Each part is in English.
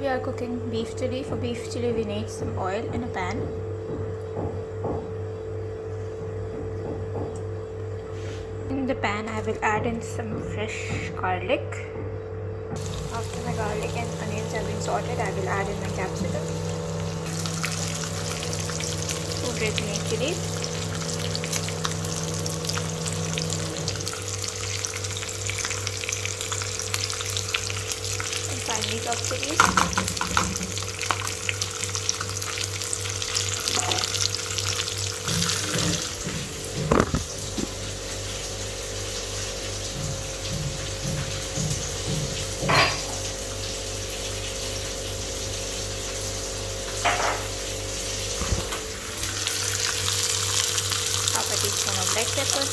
we are cooking beef chili. For beef chili we need some oil in a pan. In the pan I will add in some fresh garlic. After my garlic and onions have been sauteed, I will add in my capsicum, 2 red green chilies, and finely chopped chilies, half a teaspoon of black pepper,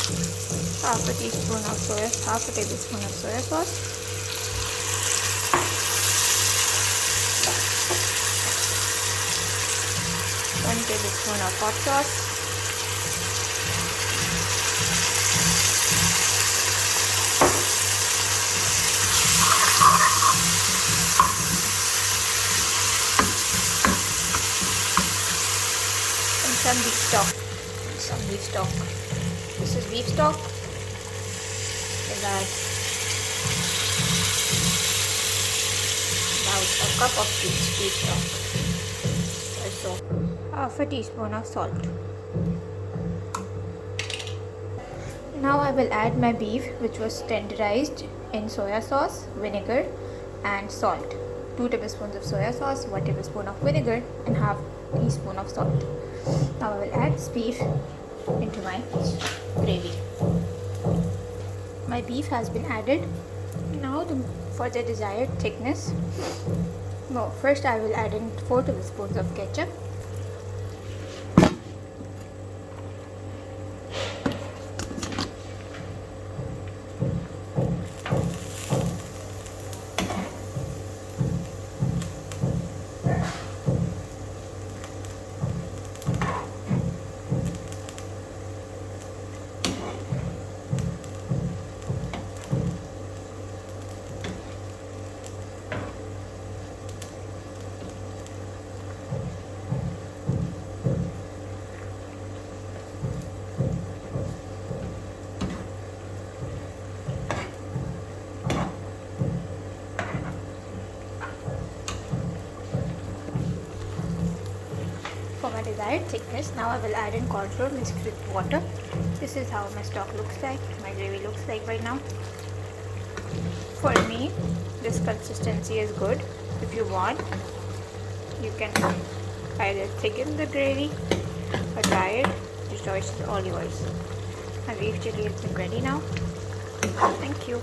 half a tablespoon of soya sauce, 1 tablespoon of hot sauce, and some beef stock. This is beef stock. We'll add about a cup of beef stock. Also half a teaspoon of salt. Now I will add my beef, which was tenderized in soya sauce, vinegar and salt. 2 tablespoons of soya sauce, 1 tablespoon of vinegar and half teaspoon of salt. Now I will add this beef into my gravy. My beef has been added. Now for the desired thickness, first I will add in 4 tablespoons of ketchup, for my desired thickness. Now I will add in cornflour mixed with water. This is how my stock looks like, my gravy looks like right now. For me, this consistency is good. If you want, you can either thicken the gravy or dry it. The choice is all yours. My beef chili is ready now. Thank you.